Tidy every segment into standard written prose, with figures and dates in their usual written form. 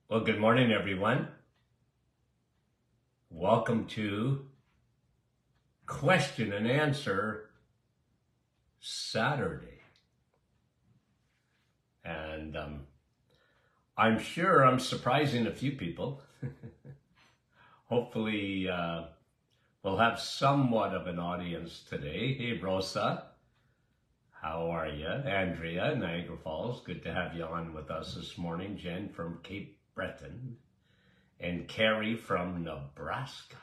Well, good morning, everyone. Welcome to Question and Answer Saturday. And I'm sure I'm surprising a few people. Hopefully, we'll have somewhat of an audience today. Hey, Rosa, how are you? Andrea, Niagara Falls, good to have you on with us this morning. Jen from Cape Breton. And Carrie from Nebraska.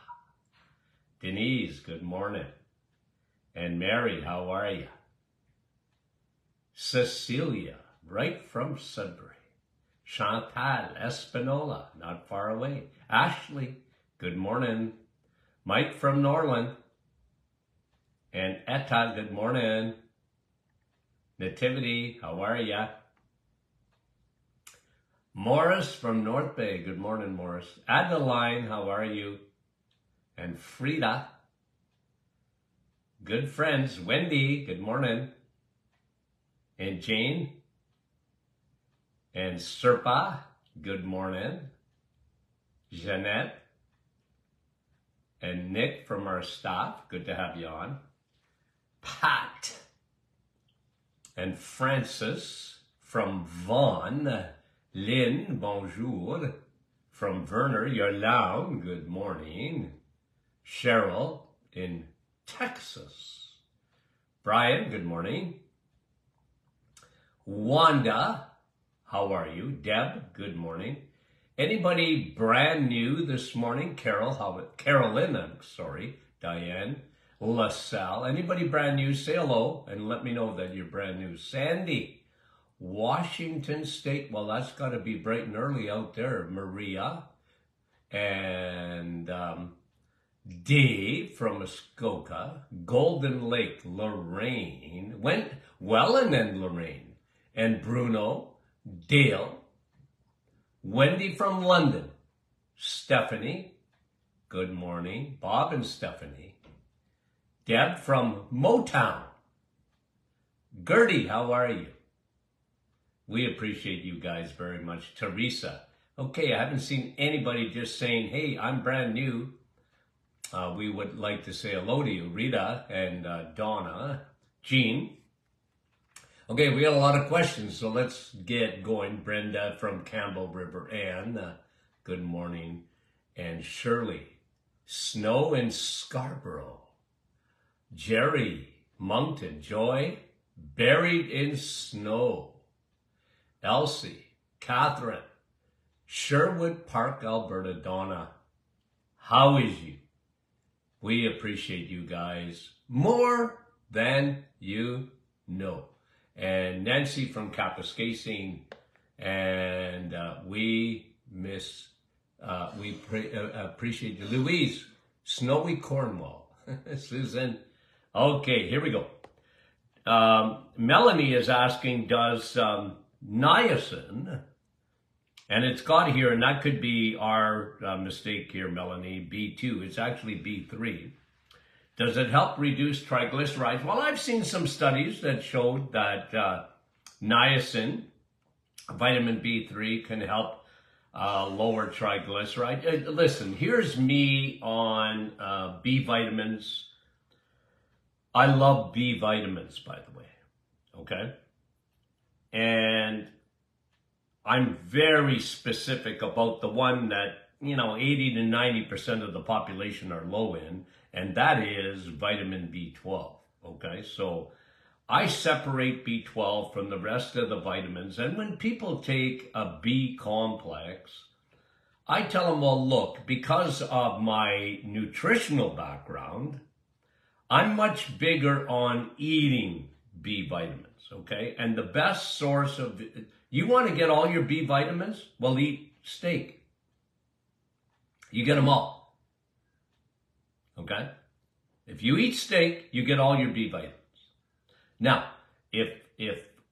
Denise, good morning. And Mary, how are you? Cecilia, right from Sudbury. Chantal Espinola, not far away. Ashley, good morning. Mike from Norland. And Etta, good morning. Nativity, how are ya? Morris from North Bay. Good morning, Morris. Adeline, how are you? And Frida. Good friends. Wendy, good morning. And Jane. And Serpa, good morning. Jeanette. And Nick from our staff. Good to have you on. Pat. And Francis from Vaughan. Lynn, bonjour. From Werner, Yolande, good morning. Cheryl in Texas. Brian, good morning. Wanda, how are you? Deb, good morning. Anybody brand new this morning? Carolyn, I'm sorry. Diane, LaSalle. Anybody brand new? Say hello and let me know that you're brand new. Sandy. Washington State, well, that's got to be bright and early out there. Maria and Dave from Muskoka, Golden Lake, Lorraine, Welland and Lorraine, and Bruno, Dale, Wendy from London, Stephanie, good morning, Bob and Stephanie, Deb from Motown, Gertie, how are you? We appreciate you guys very much. Teresa. Okay, I haven't seen anybody just saying, hey, I'm brand new. We would like to say hello to you. Rita and Donna. Jean. Okay, we got a lot of questions, so let's get going. Brenda from Campbell River. Ann, good morning. And Shirley. Snow in Scarborough. Jerry. Moncton. Joy. Buried in snow. Elsie, Catherine, Sherwood Park, Alberta, Donna, how is you? We appreciate you guys more than you know. And Nancy from Kapuskasing, and we appreciate you. Louise, Snowy Cornwall, Susan. Okay, here we go. Melanie is asking, does niacin, and it's got here, and that could be our mistake here, Melanie, B2. It's actually B3. Does it help reduce triglycerides? Well, I've seen some studies that showed that niacin, vitamin B3, can help lower triglycerides. Listen, here's me on B vitamins. I love B vitamins, by the way, okay? And I'm very specific about the one that, 80 to 90% of the population are low in, and that is vitamin B12, okay? So I separate B12 from the rest of the vitamins, and when people take a B complex, I tell them, well, look, because of my nutritional background, I'm much bigger on eating B vitamins. Okay, and the best source of, you want to get all your B vitamins? Well, eat steak. You get them all. Okay? If you eat steak, you get all your B vitamins. Now, if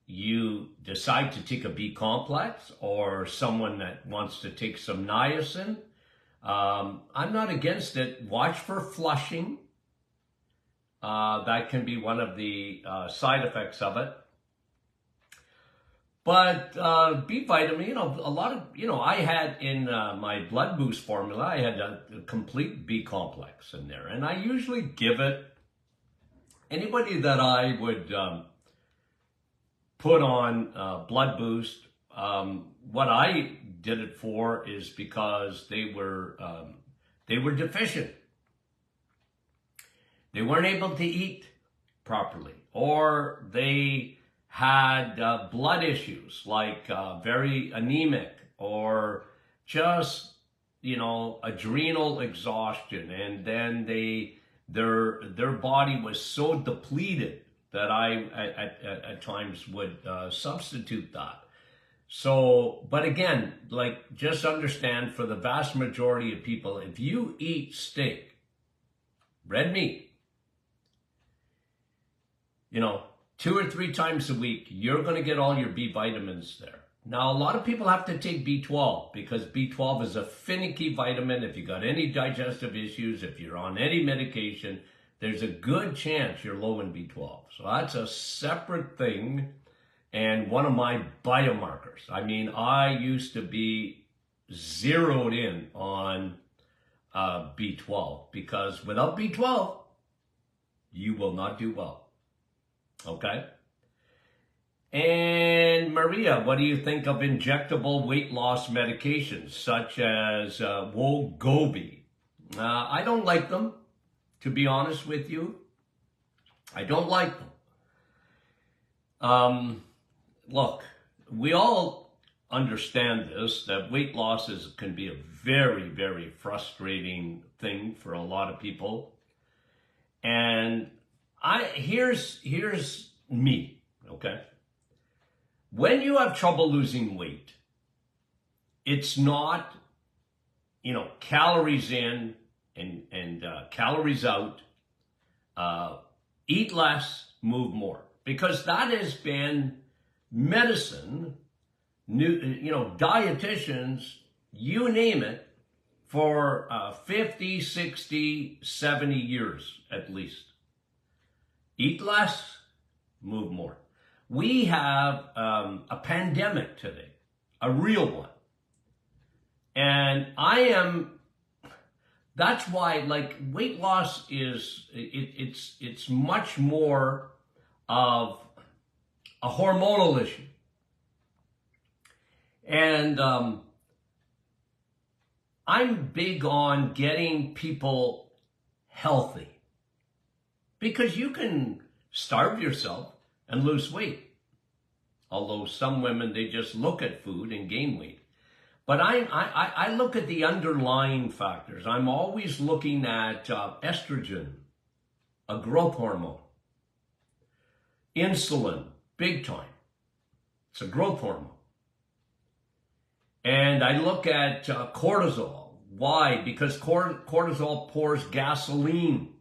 you decide to take a B complex or someone that wants to take some niacin, I'm not against it. Watch for flushing. That can be one of the side effects of it. But B vitamin, you know, a lot of, you know, I had in my blood boost formula, I had a complete B complex in there. And I usually give it, anybody that I would put on blood boost, what I did it for is because they were deficient. They weren't able to eat properly, or they had blood issues like very anemic, or just, you know, adrenal exhaustion, and then their body was so depleted that I at times would substitute that. So, but again, like, just understand, for the vast majority of people, if you eat steak, red meat, you know, 2 or 3 times a week, you're going to get all your B vitamins there. Now, a lot of people have to take B12 because B12 is a finicky vitamin. If you got any digestive issues, if you're on any medication, there's a good chance you're low in B12. So that's a separate thing and one of my biomarkers. I mean, I used to be zeroed in on B12 because without B12, you will not do well. Okay? And Maria, what do you think of injectable weight loss medications such as Wegovy? I don't like them, to be honest with you. I don't like them. Look, we all understand this, that weight loss can be a very, very frustrating thing for a lot of people. And here's me, okay? When you have trouble losing weight, it's not, you know, calories in and calories out. Eat less, move more, because that has been medicine, you know, dietitians, you name it, for 50, 60, 70 years at least. Eat less, move more. We have a pandemic today, a real one. And that's why, like, weight loss is, it's much more of a hormonal issue. And I'm big on getting people healthy, because you can starve yourself and lose weight. Although some women, they just look at food and gain weight. But I look at the underlying factors. I'm always looking at estrogen, a growth hormone. Insulin, big time. It's a growth hormone. And I look at cortisol. Why? Because cortisol pours gasoline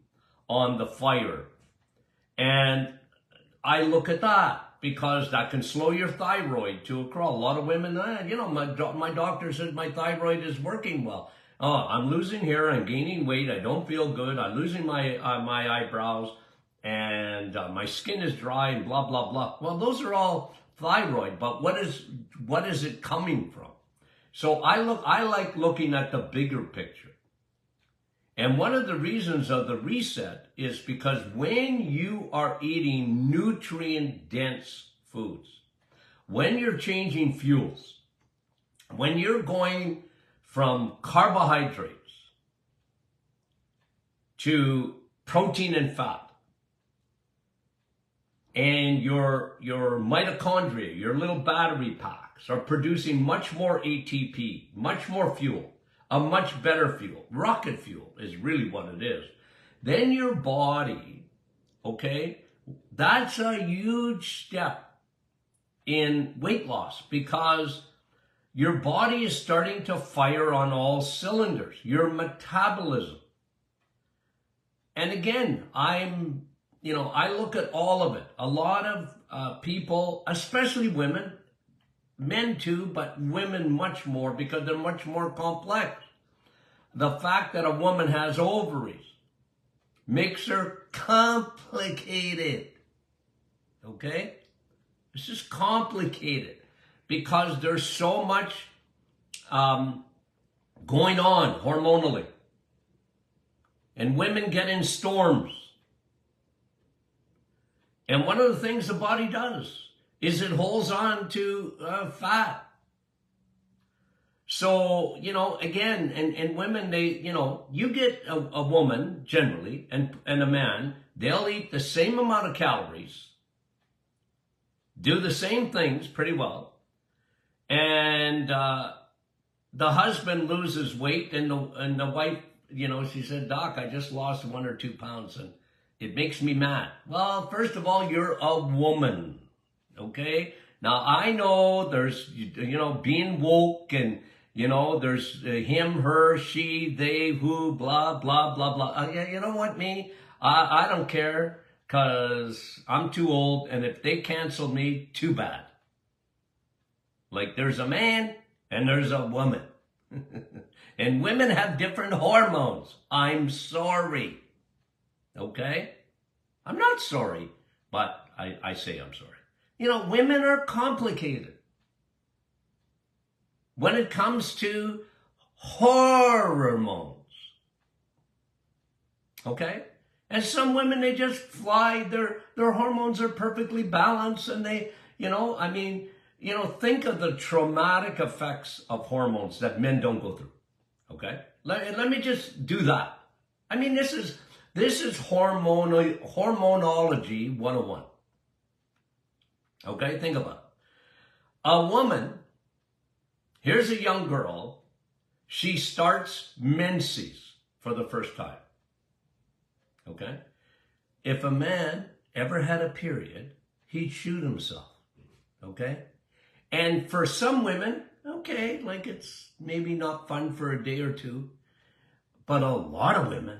on the fire. And I look at that because that can slow your thyroid to a crawl. A lot of women, you know, my doctor said my thyroid is working well. Oh, I'm losing hair, I'm gaining weight, I don't feel good, I'm losing my eyebrows, and my skin is dry, and blah, blah, blah. Well, those are all thyroid, but what is it coming from? So I like looking at the bigger picture. And one of the reasons of the reset is because when you are eating nutrient-dense foods, when you're changing fuels, when you're going from carbohydrates to protein and fat, and your mitochondria, your little battery packs, are producing much more ATP, much more fuel, a much better fuel. Rocket fuel is really what it is. Then your body, okay, that's a huge step in weight loss, because your body is starting to fire on all cylinders, your metabolism. And again, I look at all of it. A lot of people, especially women, men too, but women much more, because they're much more complex. The fact that a woman has ovaries makes her complicated. Okay? It's just complicated. because there's so much going on hormonally. And women get in storms. And one of the things the body does is it holds on to fat. So, again, and women, you get a woman generally and a man, they'll eat the same amount of calories, do the same things pretty well, and the husband loses weight and the wife, she said, "Doc, I just lost 1 or 2 pounds and it makes me mad." Well, first of all, you're a woman, okay? Now, I know there's, being woke and, there's him, her, she, they, who, blah, blah, blah, blah. You know what, me? I don't care because I'm too old, and if they cancel me, too bad. Like, there's a man and there's a woman. And women have different hormones. I'm sorry. Okay? I'm not sorry, but I say I'm sorry. Women are complicated when it comes to hormones. Okay? And some women, they just fly. Their hormones are perfectly balanced, and they, think of the traumatic effects of hormones that men don't go through. Okay? Let me just do that. This is hormonology 101. Okay? Think about it. A woman, here's a young girl, she starts menses for the first time. Okay? If a man ever had a period, he'd shoot himself. Okay? And for some women, okay, like it's maybe not fun for a day or two, but a lot of women,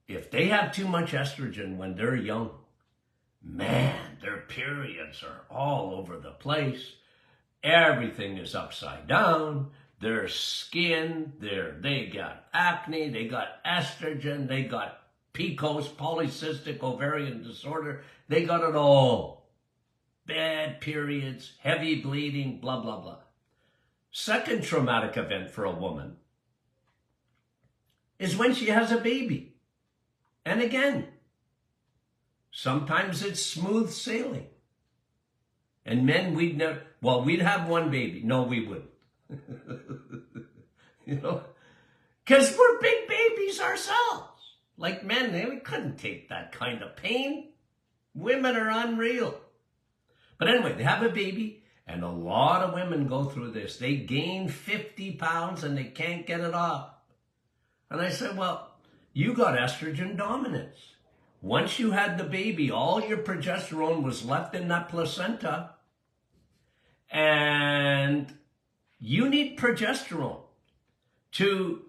if they have too much estrogen when they're young, man, their periods are all over the place. Everything is upside down. Their skin, they got acne, they got estrogen, they got PCOS, polycystic ovarian disorder. They got it all. Bad periods, heavy bleeding, blah, blah, blah. Second traumatic event for a woman is when she has a baby. And again, sometimes it's smooth sailing. And men, we'd have one baby. No, we wouldn't. Because we're big babies ourselves. Like men, we couldn't take that kind of pain. Women are unreal. But anyway, they have a baby, and a lot of women go through this. They gain 50 pounds and they can't get it off. And I said, well, you got estrogen dominance. Once you had the baby, all your progesterone was left in that placenta. And you need progesterone to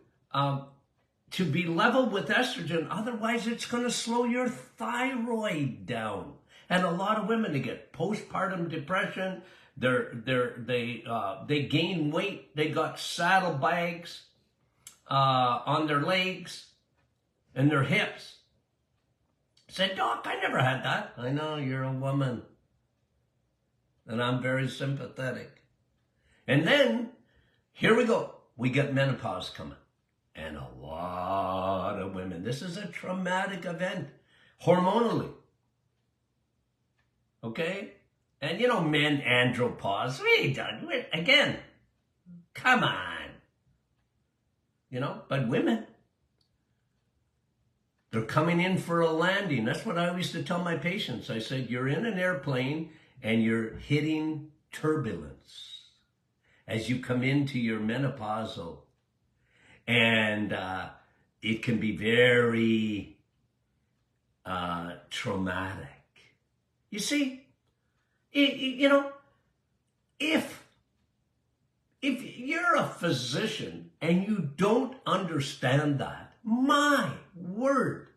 be level with estrogen. Otherwise, it's going to slow your thyroid down. And a lot of women, they get postpartum depression. They gain weight. They got saddlebags on their legs and their hips. I said, Doc, I never had that. I know, you're a woman. And I'm very sympathetic. And then, here we go. We get menopause coming. And a lot of women. This is a traumatic event, hormonally. Okay? And men andropause. Again, come on. But women, they're coming in for a landing. That's what I used to tell my patients. I said, you're in an airplane and you're hitting turbulence as you come into your menopausal. And it can be very traumatic. You see, if you're a physician and you don't understand that, my word,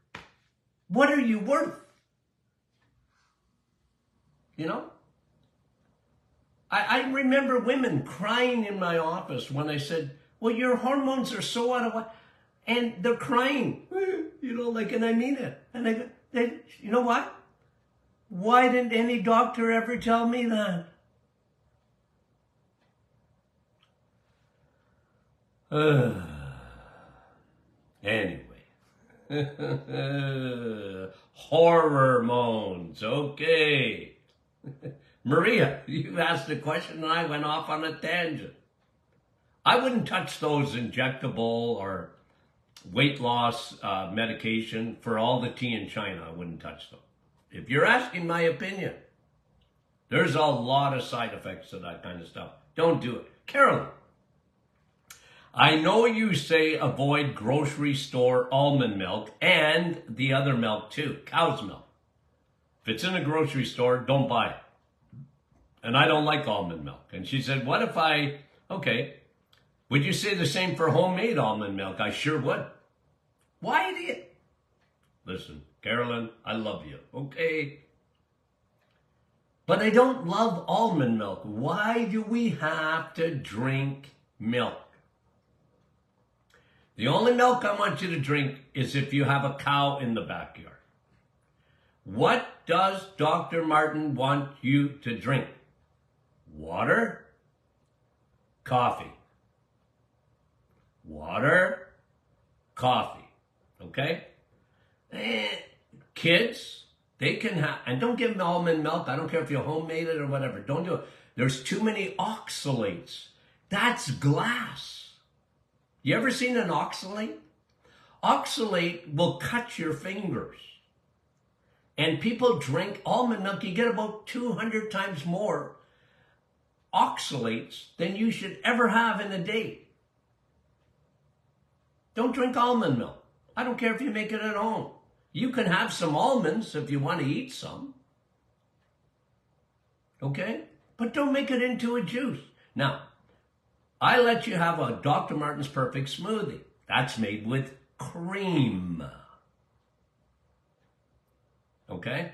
what are you worth? I remember women crying in my office when I said, well, your hormones are so out of whack. And they're crying, and I mean it. And I go, you know what? Why didn't any doctor ever tell me that? Anyway. Hormones. Okay. Maria, you asked a question and I went off on a tangent. I wouldn't touch those injectable or weight loss medication for all the tea in China. I wouldn't touch them. If you're asking my opinion, there's a lot of side effects to that kind of stuff. Don't do it. Carolyn, I know you say avoid grocery store almond milk and the other milk too, cow's milk. If it's in a grocery store, don't buy it. And I don't like almond milk. And she said, what if okay, would you say the same for homemade almond milk? I sure would. Why do you? Listen, Carolyn, I love you, okay? But I don't love almond milk. Why do we have to drink milk? The only milk I want you to drink is if you have a cow in the backyard. What does Dr. Martin want you to drink? Water? Coffee. Water? Coffee. Okay? Kids, they can have, and don't give them almond milk. I don't care if you homemade it or whatever. Don't do it. There's too many oxalates. That's glass. You ever seen an oxalate? Oxalate will cut your fingers. And people drink almond milk, you get about 200 times more oxalates than you should ever have in a day. Don't drink almond milk. I don't care if you make it at home. You can have some almonds if you want to eat some. Okay? But don't make it into a juice. Now, I let you have a Dr. Martin's Perfect Smoothie. That's made with cream. Okay?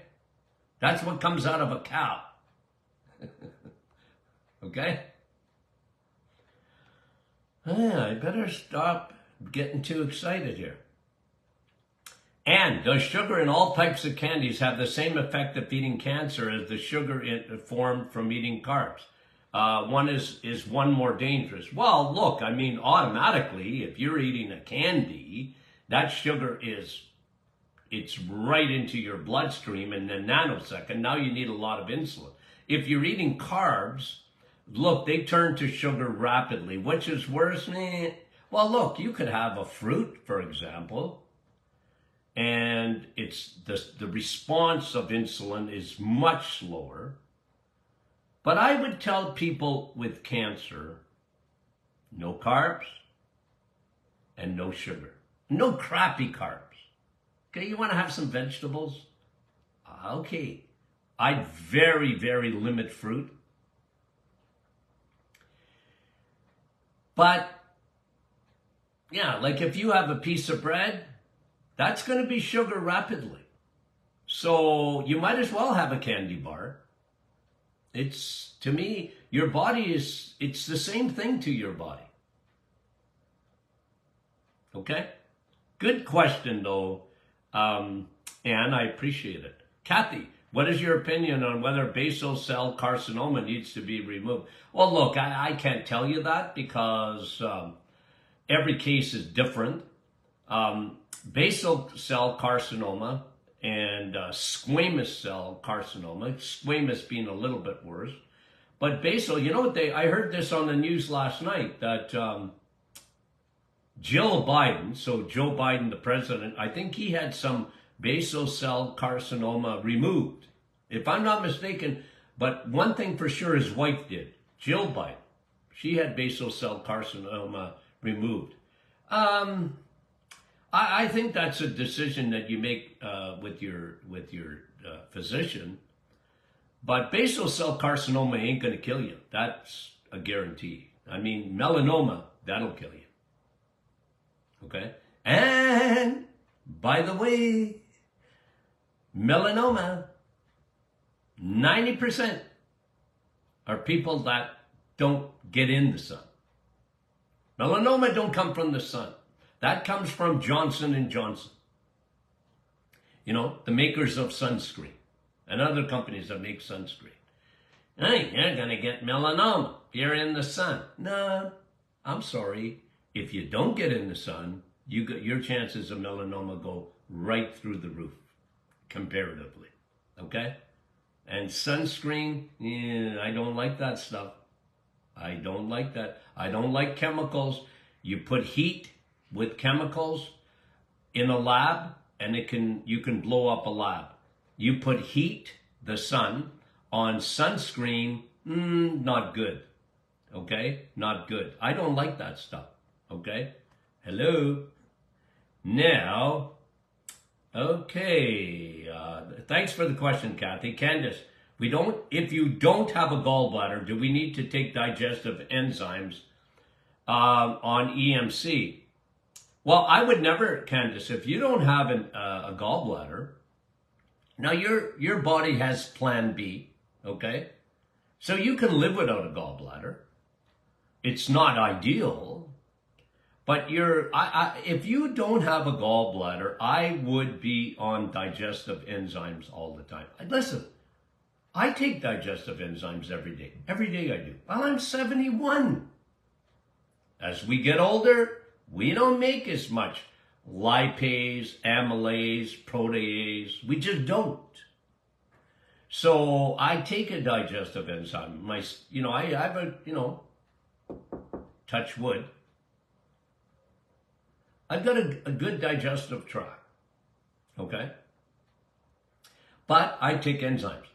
That's what comes out of a cow. Okay? I better stop getting too excited here. And does sugar in all types of candies have the same effect of feeding cancer as the sugar formed from eating carbs? One is one more dangerous. Well, look, I mean, automatically, if you're eating a candy, that sugar it's right into your bloodstream in a nanosecond. Now you need a lot of insulin. If you're eating carbs, look, they turn to sugar rapidly. Which is worse? Well, look, you could have a fruit, for example, and it's the response of insulin is much slower. But I would tell people with cancer, no carbs and no sugar. No crappy carbs. Okay, you want to have some vegetables? Okay. I'd very, very limit fruit. But, yeah, like if you have a piece of bread, that's going to be sugar rapidly. So you might as well have a candy bar. It's, to me, your body it's the same thing to your body. Okay? Good question, though, Anne, I appreciate it. Kathy, what is your opinion on whether basal cell carcinoma needs to be removed? Well, look, I can't tell you that because every case is different. Basal cell carcinoma and squamous cell carcinoma, squamous being a little bit worse. But basal, you know what I heard this on the news last night, that Jill Biden, so Joe Biden, the president, I think he had some basal cell carcinoma removed. If I'm not mistaken, but one thing for sure his wife did, Jill Biden. She had basal cell carcinoma removed. I think that's a decision that you make with your physician. But basal cell carcinoma ain't going to kill you. That's a guarantee. I mean, melanoma, that'll kill you. Okay? And, by the way, melanoma, 90% are people that don't get in the sun. Melanoma don't come from the sun. That comes from Johnson & Johnson. You know, the makers of sunscreen and other companies that make sunscreen. Hey, you're going to get melanoma if you're in the sun. No, I'm sorry. if you don't get in the sun, your chances of melanoma go right through the roof, comparatively. Okay? And sunscreen, I don't like that stuff. I don't like that. I don't like chemicals. You put heat with chemicals in a lab, and you can blow up a lab. You put heat, the sun, on sunscreen, not good. Okay? Not good. I don't like that stuff. Okay? Hello? Now, okay. Thanks for the question, Kathy. Candace, if you don't have a gallbladder, do we need to take digestive enzymes on EMC? Well, I would never, Candace, if you don't have a gallbladder, now your body has plan B, okay? So you can live without a gallbladder. It's not ideal, but if you don't have a gallbladder, I would be on digestive enzymes all the time. Listen, I take digestive enzymes every day. Every day I do. Well, I'm 71. As we get older, we don't make as much lipase, amylase, protease. We just don't. So I take a digestive enzyme. I have a, touch wood. I've got a good digestive tract, okay? But I take enzymes.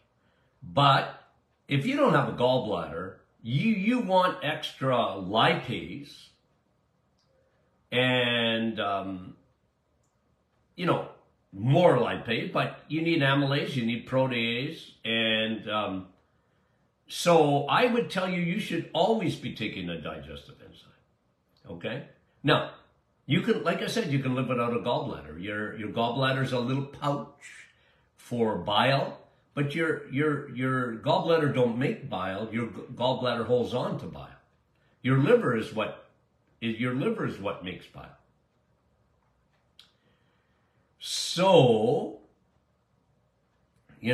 But if you don't have a gallbladder, you want extra lipase and, more lipase, but you need amylase, you need protease, and so I would tell you should always be taking a digestive enzyme, okay? Now, you can, like I said, you can live without a gallbladder. Your gallbladder's a little pouch for bile, but your gallbladder don't make bile. Your gallbladder holds on to bile. Your liver is what makes bile. So, you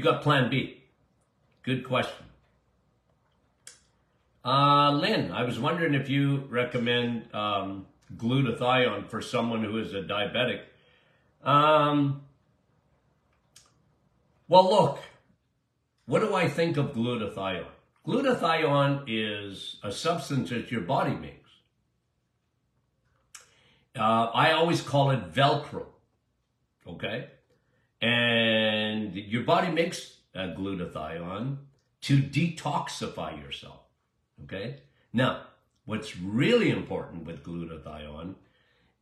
got plan B. Good question. Lynn, I was wondering if you recommend glutathione for someone who is a diabetic. Well, look, what do I think of glutathione? Glutathione is a substance that your body makes. I always call it Velcro, okay? And your body makes glutathione to detoxify yourself, okay? Now, what's really important with glutathione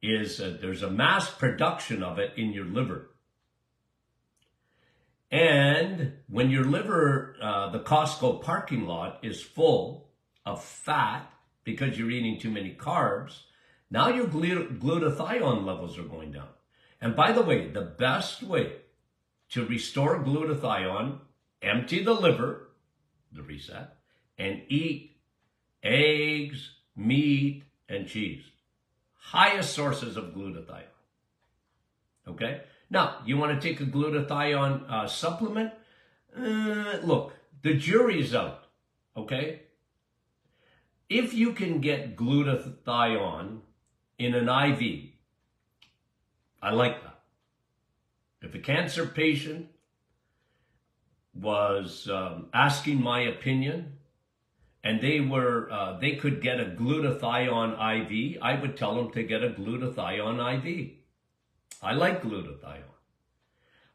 is there's a mass production of it in your liver. And when your liver, the Costco parking lot is full of fat because you're eating too many carbs, now your glutathione levels are going down. And by the way, the best way to restore glutathione, empty the liver, the reset, and eat eggs, meat, and cheese. Highest sources of glutathione. Okay? Now, you want to take a glutathione supplement? Look, the jury's out. Okay? If you can get glutathione in an IV, I like that. If a cancer patient was asking my opinion and they could get a glutathione IV, I would tell them to get a glutathione IV. I like glutathione.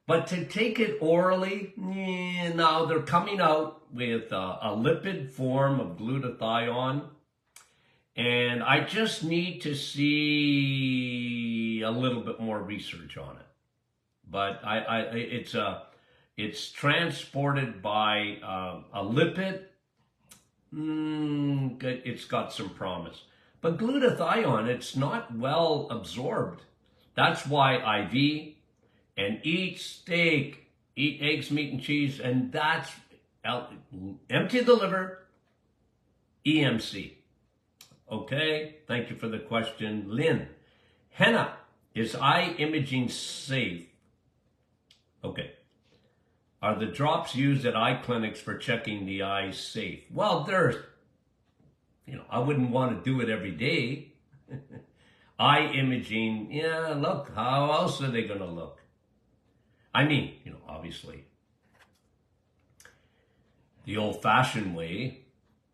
But to take it orally, now they're coming out with a lipid form of glutathione. And I just need to see a little bit more research on it. But it's transported by a lipid. It's got some promise. But glutathione, it's not well absorbed. That's why IV and eat steak, eat eggs, meat, and cheese, and that's empty the liver, EMC. Okay, thank you for the question, Lynn. Henna, is eye imaging safe? Okay. Are the drops used at eye clinics for checking the eyes safe? Well, I wouldn't want to do it every day. Eye imaging, yeah, look, how else are they going to look? I mean, obviously, the old-fashioned way.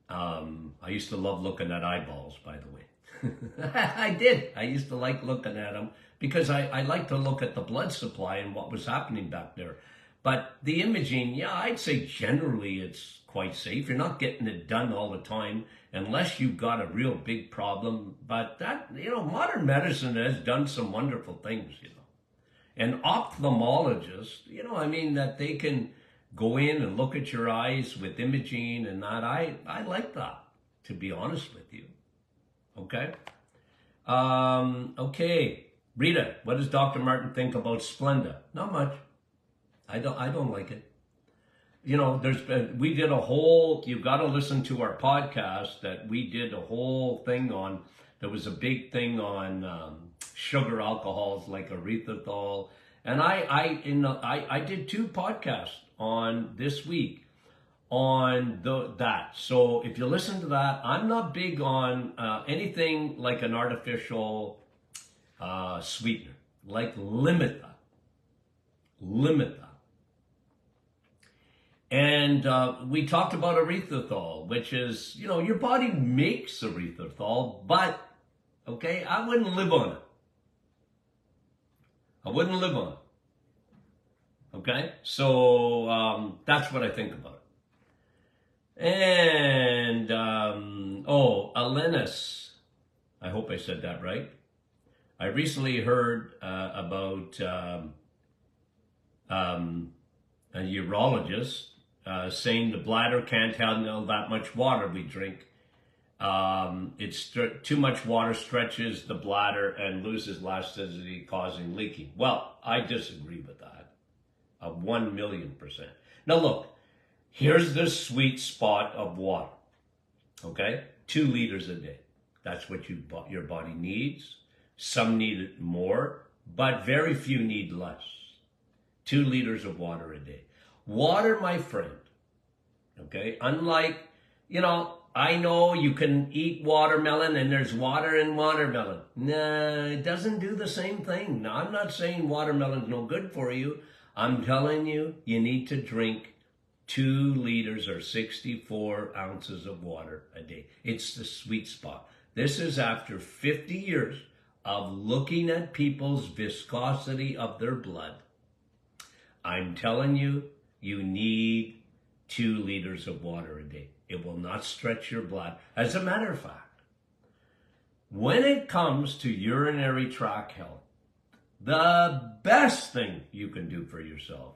I used to love looking at eyeballs, by the way. I did. I used to like looking at them because I like to look at the blood supply and what was happening back there. But the imaging, yeah, I'd say generally it's quite safe. You're not getting it done all the time unless you've got a real big problem. But that, modern medicine has done some wonderful things, And ophthalmologists, that they can go in and look at your eyes with imaging and that. I like that, to be honest with you. Okay? Okay. Rita, what does Dr. Martin think about Splenda? Not much. I don't like it. We did a whole, you've got to listen to our podcast that we did a whole thing on, there was a big thing on sugar alcohols like erythritol. And I did 2 podcasts on this week on that. So if you listen to that, I'm not big on anything like an artificial sweetener. Like limit that. Limit that. And we talked about erythritol, which is, your body makes erythritol, but, okay, I wouldn't live on it. I wouldn't live on it. Okay? So that's what I think about it. And, Alenis, I hope I said that right. I recently heard about a urologist saying the bladder can't handle that much water we drink. Too much water stretches the bladder and loses elasticity, causing leaking. Well, I disagree with that. 1,000,000%. Now look, here's the sweet spot of water. Okay? 2 liters a day. That's what your body needs. Some need it more, but very few need less. 2 liters of water a day. Water, my friend, okay, unlike, I know you can eat watermelon and there's water in watermelon. Nah, it doesn't do the same thing. Now, I'm not saying watermelon's no good for you. I'm telling you, you need to drink 2 liters or 64 ounces of water a day. It's the sweet spot. This is after 50 years of looking at people's viscosity of their blood. I'm telling you, you need 2 liters of water a day. It will not stretch your blood. As a matter of fact, when it comes to urinary tract health, the best thing you can do for yourself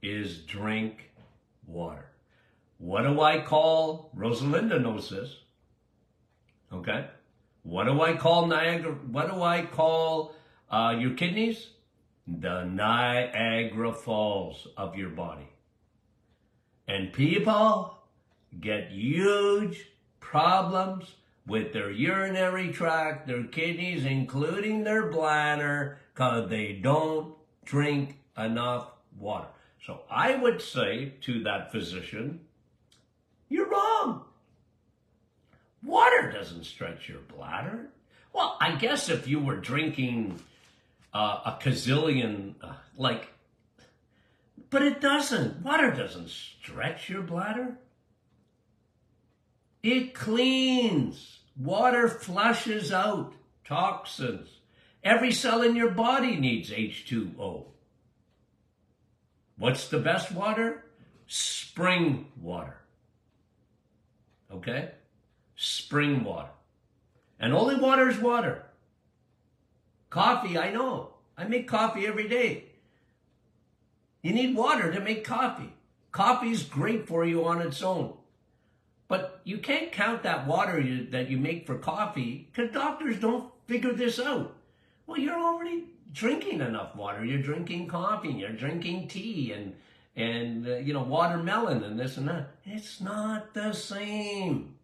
is drink water. What do I call, Rosalinda knows this, okay? What do I call Niagara? What do I call your kidneys? The Niagara Falls of your body. And people get huge problems with their urinary tract, their kidneys, including their bladder, because they don't drink enough water. So I would say to that physician, you're wrong. Water doesn't stretch your bladder. Well, I guess if you were drinking a gazillion, but it doesn't. Water doesn't stretch your bladder. It cleans. Water flushes out toxins. Every cell in your body needs H2O. What's the best water? Spring water. Okay? Spring water. And only water is water. Coffee, I know. I make coffee every day. You need water to make coffee. Coffee's great for you on its own. But you can't count that water that you make for coffee because doctors don't figure this out. Well, you're already drinking enough water. You're drinking coffee, you're drinking tea and watermelon and this and that. It's not the same.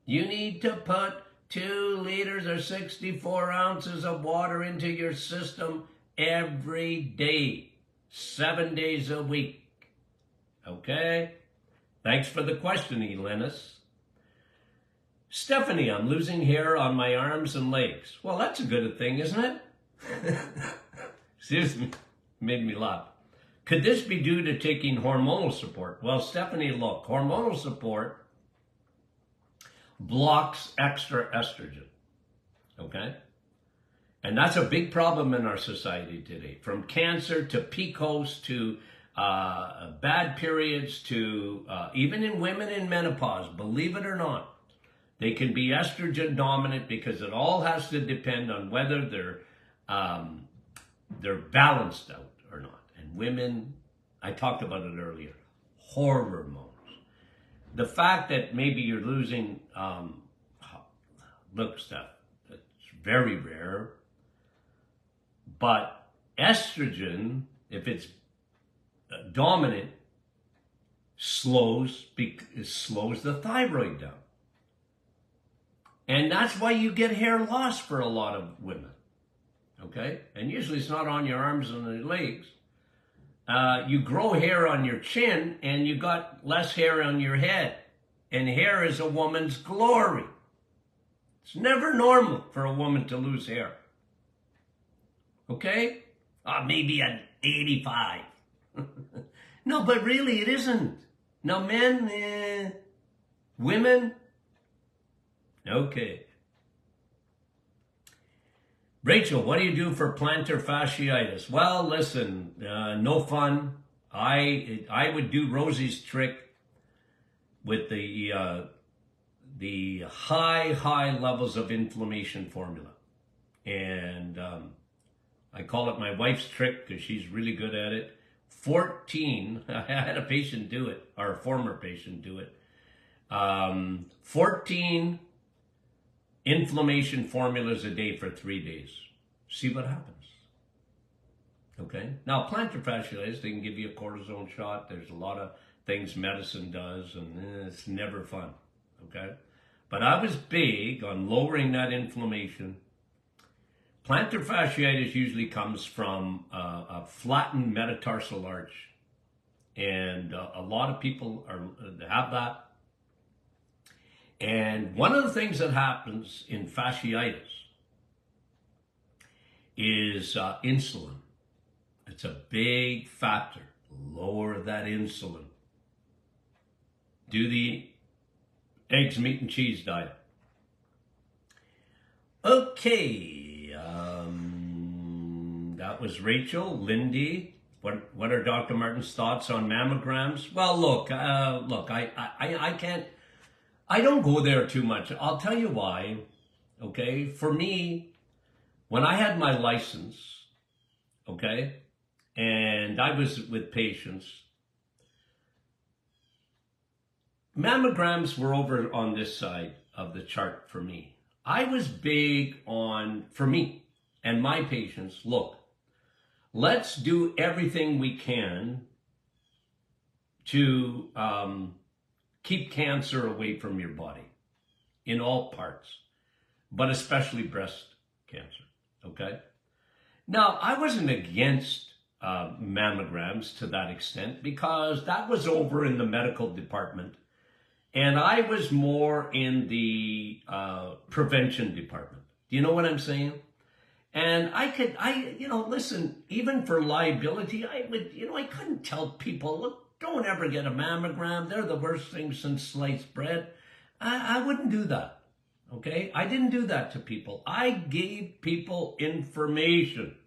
You need to put 2 liters or 64 ounces of water into your system every day, 7 days a week. Okay? Thanks for the question, Elenis. Stephanie, I'm losing hair on my arms and legs. Well, that's a good thing, isn't it? Seriously, made me laugh. Could this be due to taking hormonal support? Well, Stephanie, look, hormonal support blocks extra estrogen, okay? And that's a big problem in our society today. From cancer to PCOS to bad periods to even in women in menopause, believe it or not, they can be estrogen dominant because it all has to depend on whether they're balanced out or not. And women, I talked about it earlier, hormones. The fact that maybe you're losing, look, Steph, it's very rare, but estrogen, if it's dominant, slows the thyroid down. And that's why you get hair loss for a lot of women, okay? And usually it's not on your arms and your legs. You grow hair on your chin and you got less hair on your head. And hair is a woman's glory. It's never normal for a woman to lose hair. Okay? Maybe at 85. No, but really it isn't. Now men, women, okay. Rachel, what do you do for plantar fasciitis? Well, listen, no fun. I would do Rosie's trick with the high levels of inflammation formula. And I call it my wife's trick because she's really good at it. 14, I had a patient do it, or a former patient do it. 14 inflammation formulas a day for 3 days. See what happens. Okay? Now, plantar fasciitis, they can give you a cortisone shot. There's a lot of things medicine does, and it's never fun. Okay? But I was big on lowering that inflammation. Plantar fasciitis usually comes from a flattened metatarsal arch. And a lot of people have that. And one of the things that happens in fasciitis is insulin. It's a big factor. Lower that insulin. Do the eggs, meat, and cheese diet. Okay, that was Rachel. Lindy, what are Dr. Martin's thoughts on mammograms? Well, look, I can't. I don't go there too much. I'll tell you why, okay? For me, when I had my license, okay, and I was with patients, mammograms were over on this side of the chart for me. I was big on, for me and my patients, look, let's do everything we can to keep cancer away from your body in all parts, but especially breast cancer, okay? Now, I wasn't against mammograms to that extent because that was over in the medical department and I was more in the prevention department. Do you know what I'm saying? And listen, even for liability, I couldn't tell people, look, don't ever get a mammogram. They're the worst thing since sliced bread. I wouldn't do that, okay? I didn't do that to people. I gave people information.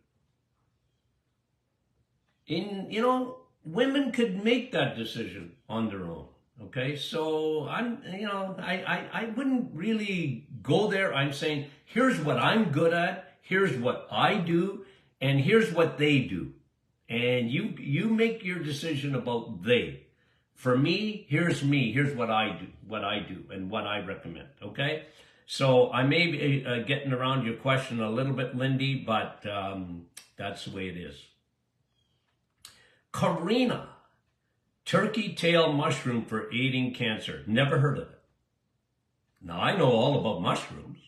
Women could make that decision on their own, okay? So I wouldn't really go there. I'm saying, here's what I'm good at, here's what I do, and here's what they do. And you make your decision about they. For me, here's what I do, and what I recommend, okay? So I may be getting around your question a little bit, Lindy, but that's the way it is. Karina, turkey tail mushroom for aiding cancer. Never heard of it. Now, I know all about mushrooms,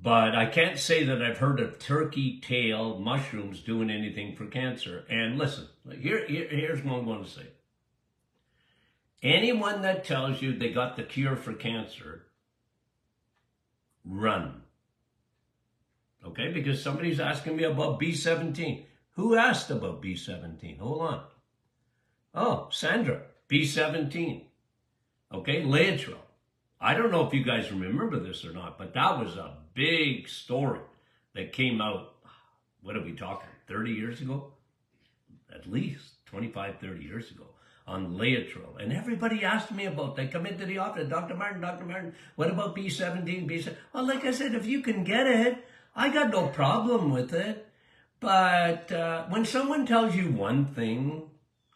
but I can't say that I've heard of turkey tail mushrooms doing anything for cancer. And listen, here's what I'm going to say. Anyone that tells you they got the cure for cancer, run. Okay, because somebody's asking me about B17. Who asked about B17? Hold on. Oh, Sandra, B17. Okay, Laetrile. I don't know if you guys remember this or not, but that was a big story that came out, what are we talking, 30 years ago? At least 25, 30 years ago on Laetrile. And everybody asked me about, they come into the office, Dr. Martin, what about B17, B17? Well, like I said, if you can get it, I got no problem with it. But when someone tells you one thing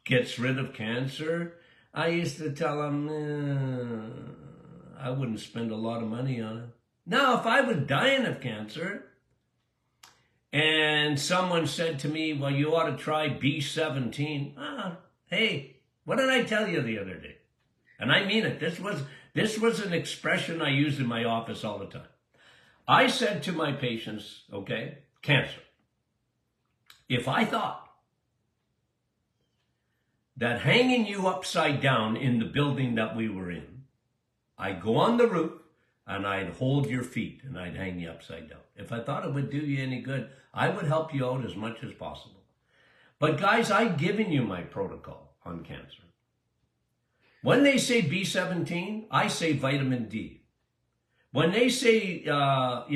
gets rid of cancer, I used to tell them, I wouldn't spend a lot of money on it. Now, if I was dying of cancer and someone said to me, well, you ought to try B17. Hey, what did I tell you the other day? And I mean it. This was an expression I used in my office all the time. I said to my patients, okay, cancer. If I thought that hanging you upside down in the building that we were in, I'd go on the roof and I'd hold your feet and I'd hang you upside down. If I thought it would do you any good, I would help you out as much as possible. But guys, I've given you my protocol on cancer. When they say B17, I say vitamin D. When they say, what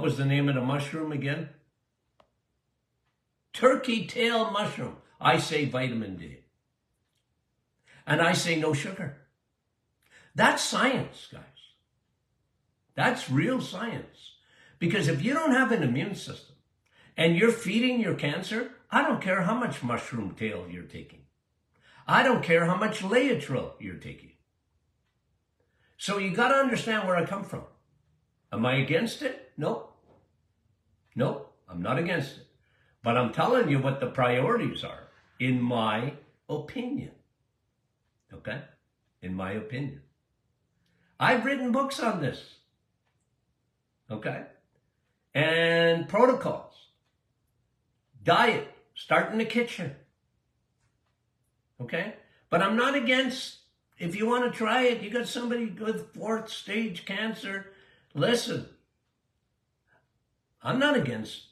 was the name of the mushroom again? Turkey tail mushroom. I say vitamin D. And I say no sugar. That's science, guys. That's real science. Because if you don't have an immune system and you're feeding your cancer, I don't care how much mushroom tail you're taking. I don't care how much Laetrile you're taking. So you got to understand where I come from. Am I against it? Nope. Nope, I'm not against it. But I'm telling you what the priorities are, in my opinion. Okay? In my opinion. I've written books on this. Okay? And protocols. Diet. Start in the kitchen. Okay? But I'm not against, if you want to try it, you got somebody with 4th stage cancer, listen. I'm not against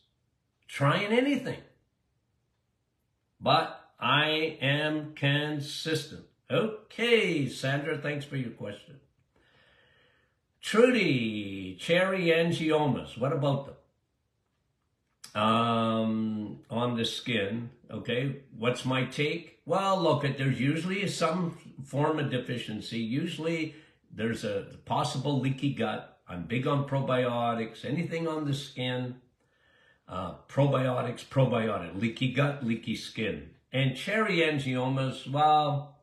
trying anything. But I am consistent. Okay, Sandra, thanks for your question. Trudy, cherry angiomas, what about them? On the skin, okay, what's my take? Well, look, there's usually some form of deficiency. Usually there's a possible leaky gut. I'm big on probiotics, anything on the skin. Probiotic, leaky gut, leaky skin. And cherry angiomas, well,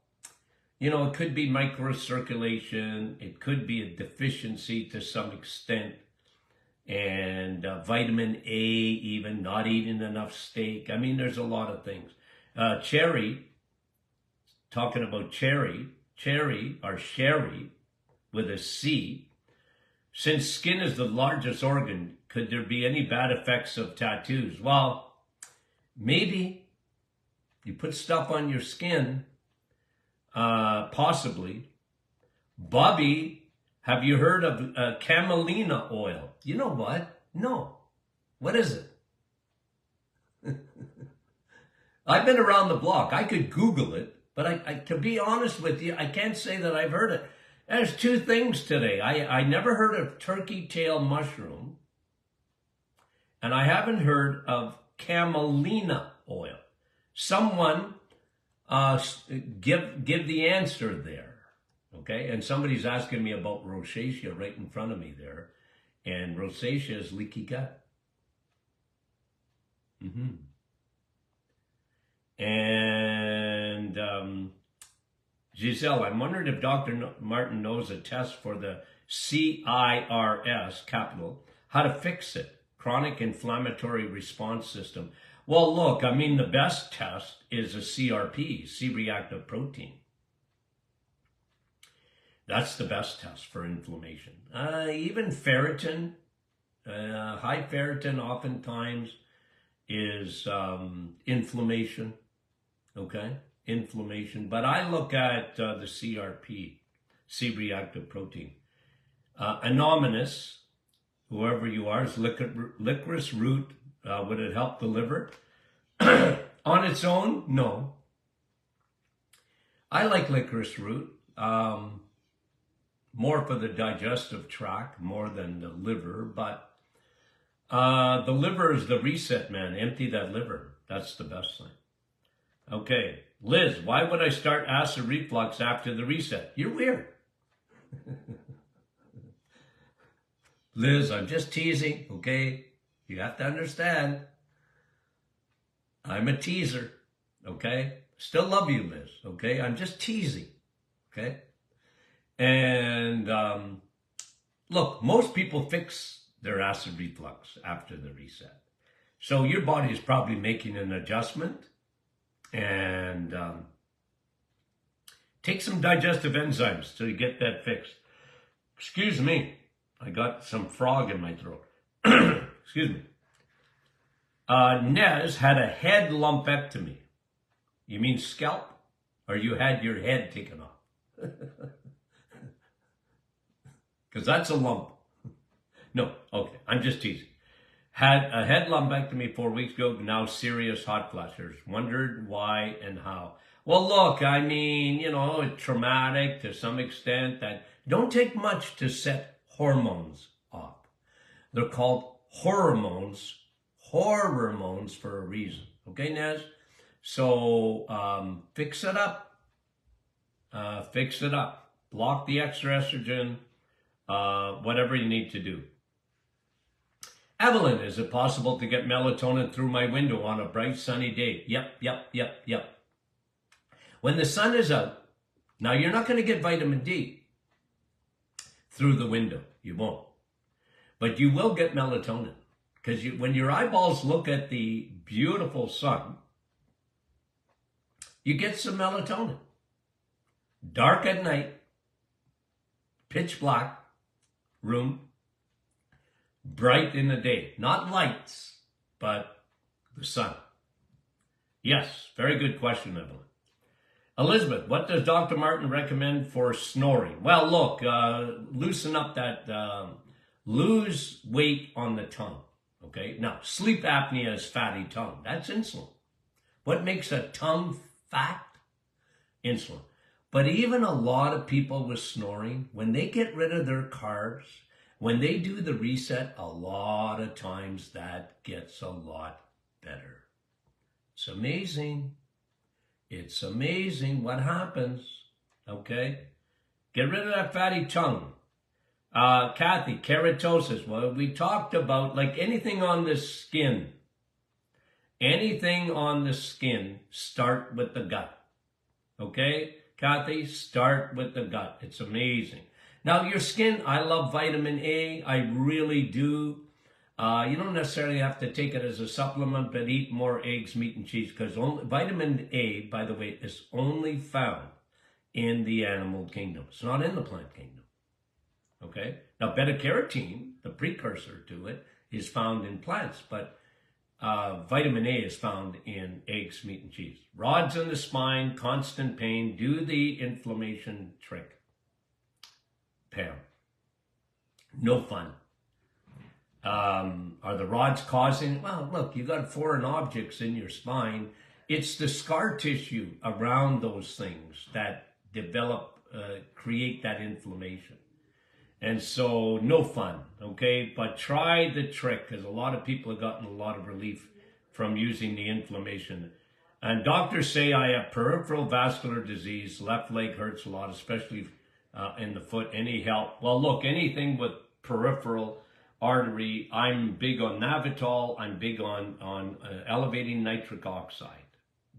it could be microcirculation. It could be a deficiency to some extent. And vitamin A, even not eating enough steak. I mean, there's a lot of things. Cherry, talking about cherry or sherry with a C. Since skin is the largest organ, could there be any bad effects of tattoos? Well, maybe. You put stuff on your skin, possibly. Bobby, have you heard of camelina oil? You know what? No. What is it? I've been around the block. I could Google it, but I, to be honest with you, I can't say that I've heard it. There's two things today. I never heard of turkey tail mushroom, and I haven't heard of camelina oil. Someone give the answer there, okay? And somebody's asking me about rosacea right in front of me there, and rosacea is leaky gut. And Giselle, I'm wondering if Dr. Martin knows a test for the CIRS, capital, how to fix it, chronic inflammatory response system. Well, look, I mean, the best test is a CRP, C-reactive protein. That's the best test for inflammation. Even ferritin, high ferritin oftentimes is inflammation, okay? inflammation, but I look at the CRP, C-reactive protein. Anonymous, whoever you are, is licorice root. Would it help the liver? On its own, no. I like licorice root, more for the digestive tract, more than the liver, but the liver is the reset, man. Empty that liver. That's the best thing. Okay, Liz, why would I start acid reflux after the reset? You're weird. Liz, I'm just teasing, okay? You have to understand. I'm a teaser, okay? Still love you, Liz, okay? I'm just teasing, okay? And look, most people fix their acid reflux after the reset. So your body is probably making an adjustment, and take some digestive enzymes to get that fixed. Excuse me, I got some frog in my throat. Excuse me. Nez had a head lumpectomy. You mean scalp? Or you had your head taken off? Because that's a lump. No, okay, I'm just teasing. Had a head lumpectomy 4 weeks ago, now serious hot flashes. Wondered why and how. Well, look, I mean, you know, it's traumatic to some extent. That don't take much to set hormones off. They're called hormones for a reason. Okay, Nez? So fix it up. Fix it up. Block the extra estrogen. Whatever you need to do. Evelyn, is it possible to get melatonin through my window on a bright sunny day? Yep. When the sun is out, now you're not going to get vitamin D through the window. You won't. But you will get melatonin. Because when your eyeballs look at the beautiful sun, you get some melatonin. Dark at night, pitch black room, bright in the day. Not lights, but the sun. Yes, very good question, Evelyn. Elizabeth, what does Dr. Martin recommend for snoring? Well, look, loosen up that, lose weight on the tongue. Okay, now sleep apnea is fatty tongue. That's insulin. What makes a tongue fat? Insulin. But even a lot of people with snoring, when they get rid of their carbs, when they do the reset, a lot of times that gets a lot better. It's amazing. It's amazing what happens. Okay? Get rid of that fatty tongue. Kathy, keratosis. Well, we talked about like anything on the skin. Anything on the skin, start with the gut. Okay? Kathy, start with the gut. It's amazing. Now, your skin, I love vitamin A. I really do. You don't necessarily have to take it as a supplement, but eat more eggs, meat, and cheese, because vitamin A, by the way, is only found in the animal kingdom. It's not in the plant kingdom. Okay? Now, beta-carotene, the precursor to it, is found in plants, but vitamin A is found in eggs, meat, and cheese. Rods in the spine, constant pain, do the inflammation trick. Pam. No fun. Are the rods causing? Well, look, you got foreign objects in your spine. It's the scar tissue around those things that develop, create that inflammation. And so, no fun, okay? But try the trick, because a lot of people have gotten a lot of relief from using the inflammation. And doctors say I have peripheral vascular disease. Left leg hurts a lot, especially in the foot. Any help? Well, look, anything with peripheral artery, I'm big on Navitol. I'm big on elevating nitric oxide,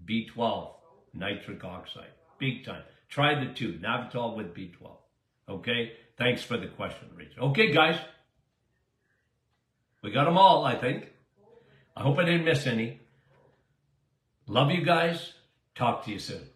B12, nitric oxide, big time. Try the two, Navitol with B12, okay? Thanks for the question, Rich. Okay, guys. We got them all, I think. I hope I didn't miss any. Love you guys. Talk to you soon.